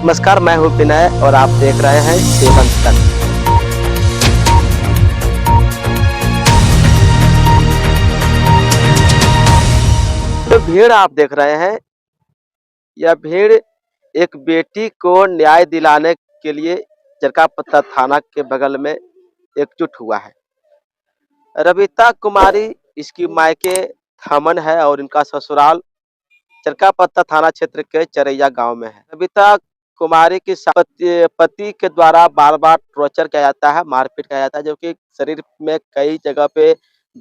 नमस्कार, मैं हूं विनय और आप देख रहे हैं सेवन तक। जो भीड़ आप देख रहे हैं, यह भीड़ एक बेटी को न्याय दिलाने के लिए चरकापत्ता थाना के बगल में एकजुट हुआ है। रविता कुमारी इसकी मायके थमन है और इनका ससुराल चरकापत्ता थाना क्षेत्र के चरैया गांव में है। रविता कुमारी की पति के द्वारा बार बार टॉर्चर किया जाता है, मारपीट किया जाता है, जो कि शरीर में कई जगह पे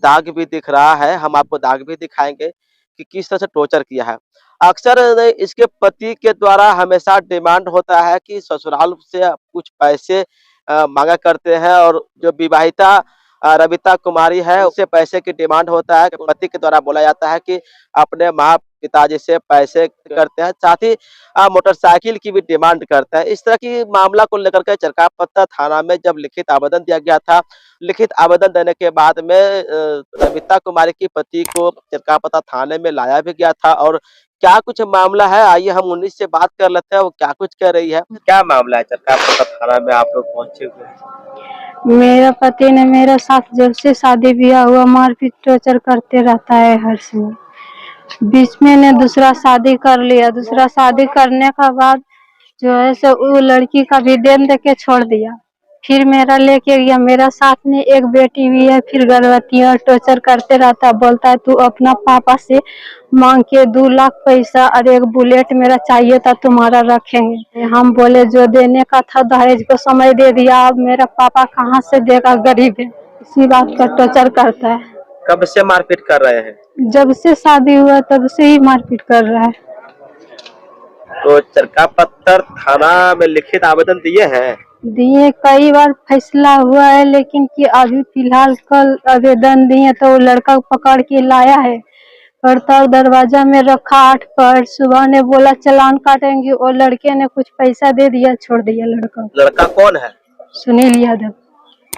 दाग भी दिख रहा है। हम आपको दाग भी दिखाएंगे कि किस तरह से टॉर्चर किया है। अक्सर इसके पति के द्वारा हमेशा डिमांड होता है कि ससुराल से कुछ पैसे मांगा करते हैं और जो विवाहिता रविता कुमारी है उससे पैसे की डिमांड होता है। पति के द्वारा बोला जाता है कि अपने माँ पिताजी से पैसे करते हैं, साथ ही मोटरसाइकिल की भी डिमांड करते हैं। इस तरह की मामला को लेकर के चरकापत्ता थाना में जब लिखित आवेदन दिया गया था, लिखित आवेदन देने के बाद में रविता कुमारी की पति को चरकापत्ता थाने में लाया भी गया था। और क्या कुछ मामला है, आइए हम उन्हीं से बात कर लेते हैं, वो क्या कुछ कह रही है। क्या मामला है चरकापत्ता थाना में आप लोग पहुंचे हुए? मेरा पति ने मेरे साथ जब से शादी ब्याह हुआ मारपीट टॉर्चर करते रहता है हर समय। बीच में ने दूसरा शादी कर लिया। दूसरा शादी करने का बाद जो है सो वो लड़की का भी देन दे के छोड़ दिया। फिर मेरा लेके गया। मेरा साथ में एक बेटी भी है, फिर गर्भवती है। टॉर्चर करते रहता, बोलता है तू अपना पापा से मांग के 2 लाख पैसा और एक बुलेट मेरा चाहिए था, तुम्हारा रखेंगे। हम बोले जो देने का था दहेज को समय दे दिया, अब मेरा पापा कहाँ से देगा, गरीब है। इसी बात का टॉर्चर करता है। कब से मारपीट कर रहे हैं? जब से शादी हुआ तब से ही मारपीट कर रहा है। तो चरकापत्ता थाना में लिखित आवेदन दिए हैं? दिए, कई बार फैसला हुआ है, लेकिन कि अभी फिलहाल कल आवेदन दिए तो वो लड़का पकड़ के लाया है और तब दरवाजा में रखा 8 पर। सुबह ने बोला चालान काटेंगे, और लड़के ने कुछ पैसा दे दिया, छोड़ दिया लड़का। लड़का कौन है? सुनील यादव।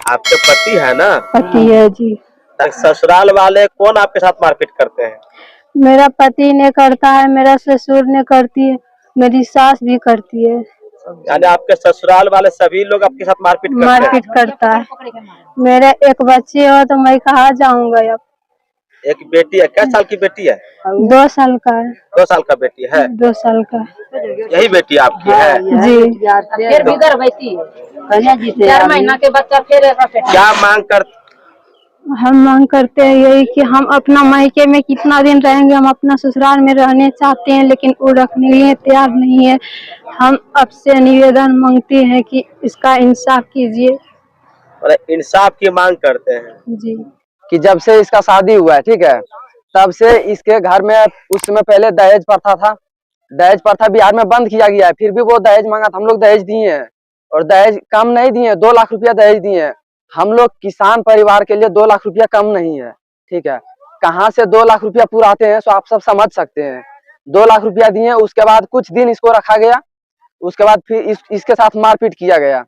आपके पति है ना? पति है जी। ससुराल वाले कौन आपके साथ मारपीट करते हैं? मेरा पति ने करता है, मेरा ससुर ने करती है, मेरी सास भी करती है। यानी आपके ससुराल वाले सभी लोग आपके साथ मारपीट करता है। मेरे एक बच्चे हो तो मैं कहाँ जाऊंगा अब। एक बेटी है, क्या साल की बेटी है? 2 साल का है। 2 साल का बेटी है? 2 साल का। यही बेटी आपकी है? जी। फिर भी गर्भवती है, 4 महीना के बच्चा। फिर क्या मांग कर? हम मांग करते हैं यही कि हम अपना मायके में कितना दिन रहेंगे, हम अपना ससुराल में रहने चाहते हैं, लेकिन वो रखने के लिए तैयार नहीं है। हम आपसे निवेदन मांगते हैं कि इसका इंसाफ कीजिए। इंसाफ की मांग करते हैं जी। कि जब से इसका शादी हुआ है, ठीक है, तब से इसके घर में उस समय पहले दहेज प्रथा था। दहेज प्रथा बिहार में बंद किया गया है, फिर भी वो दहेज मांगा था। हम लोग दहेज दिए हैं और दहेज कम नहीं दिए, 2 लाख रुपया दहेज दिए हैं। हम लोग किसान परिवार के लिए 2 लाख रुपया कम नहीं है, ठीक है। कहाँ से 2 लाख रुपया पूरे आते हैं सो आप सब समझ सकते हैं। 2 लाख रुपया दिए, उसके बाद कुछ दिन इसको रखा गया, उसके बाद फिर इसके साथ मारपीट किया गया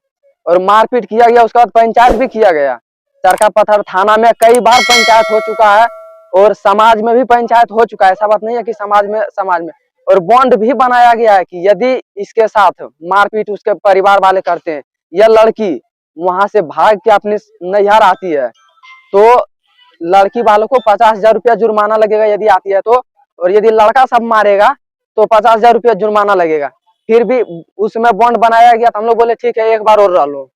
और मारपीट किया गया। उसके बाद पंचायत भी किया गया। चरकापत्ता थाना में कई बार पंचायत हो चुका है और समाज में भी पंचायत हो चुका है। ऐसा बात नहीं है कि समाज में और बॉन्ड भी बनाया गया है कि यदि इसके साथ मारपीट उसके परिवार वाले करते हैं, यह लड़की वहां से भाग के अपने नैहर आती है तो लड़की वालों को 50,000 रुपया जुर्माना लगेगा यदि आती है तो, और यदि लड़का सब मारेगा तो 50,000 रुपया जुर्माना लगेगा। फिर भी उसमें बॉन्ड बनाया गया तो हम लोग बोले ठीक है एक बार और रह लो।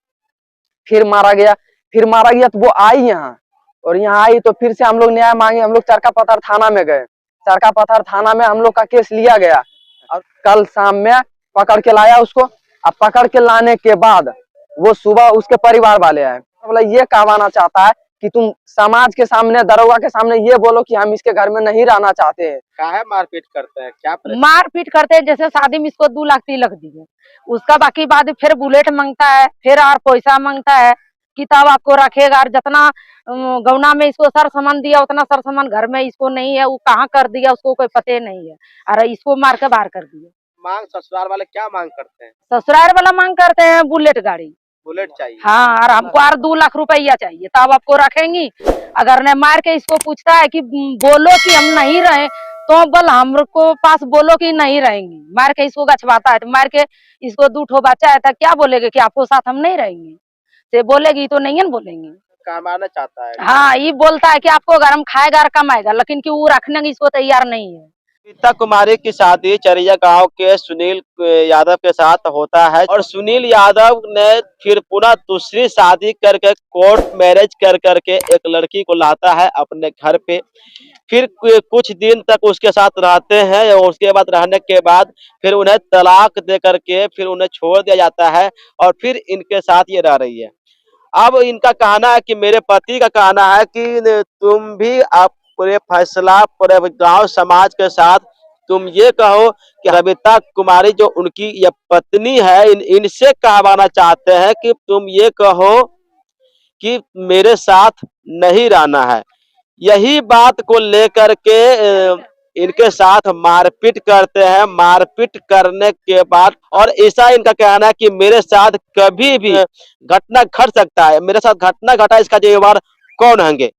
फिर मारा गया तो वो आई यहाँ, और यहाँ आई तो फिर से हम लोग न्याय मांगे। हम लोग चरकापत्ता थाना में गए। चरकापत्ता थाना में हम लोग का केस लिया गया और कल शाम में पकड़ के लाया उसको। अब पकड़ के लाने के बाद वो सुबह उसके परिवार वाले आए, बोला ये कहवाना चाहता है कि तुम समाज के सामने, दरोगा के सामने ये बोलो कि हम इसके घर में नहीं रहना चाहते हैं। काहे मारपीट करते हैं? क्या मारपीट करते हैं? जैसे शादी में इसको 2 लाख 3 लाख दिए, उसका बाकी बाद फिर बुलेट मांगता है, फिर और पैसा मांगता है, किताब आपको रखेगा। और जितना गौना में इसको सर सामान दिया उतना सर सामान घर में इसको नहीं है, वो कहाँ कर दिया उसको कोई पते नहीं है, और इसको मार के बाहर कर दिया। मांग ससुराल वाले क्या मांग करते हैं? ससुराल वाला मांग करते हैं बुलेट गाड़ी। बुलेट चाहिए? हाँ, और हमको और 2 लाख रुपया चाहिए, तब आपको रखेंगी। अगर ने मार के इसको पूछता है कि बोलो कि हम नहीं रहे, तो बोल हमको पास बोलो कि नहीं रहेंगी, मार के इसको गछवाता है तो मार के इसको 2 ठो बच्चा है तो क्या बोलेगे कि आपको साथ हम नहीं रहेंगे, से बोलेगी तो नहीं है ना बोलेंगे। कमाना चाहता है। हाँ, ये बोलता है कि आपको घर हम खाएगा और कमाएगा, लेकिन कि वो रखने की इसको तैयार नहीं है। गीता कुमारी की शादी चरिया गांव के सुनील यादव के साथ होता है और सुनील यादव ने फिर पुनः दूसरी शादी करके कोर्ट मैरिज कर करके एक लड़की को लाता है अपने घर पे। फिर कुछ दिन तक उसके साथ रहते हैं और उसके बाद रहने के बाद फिर उन्हें तलाक दे करके फिर उन्हें छोड़ दिया जाता है और फिर इनके साथ ये रह रही है। अब इनका कहना है कि मेरे पति का कहना है कि तुम भी आप पूरे फैसला पूरे गांव समाज के साथ तुम ये कहो कि रविता कुमारी जो उनकी ये पत्नी है इनसे कहवाना चाहते हैं कि तुम ये कहो कि मेरे साथ नहीं रहना है। यही बात को लेकर के इनके साथ मारपीट करते हैं। मारपीट करने के बाद और ऐसा इनका कहना है कि मेरे साथ कभी भी घटना घट सकता है, मेरे साथ घटना घटा इसका जिम्मेवार कौन होंगे।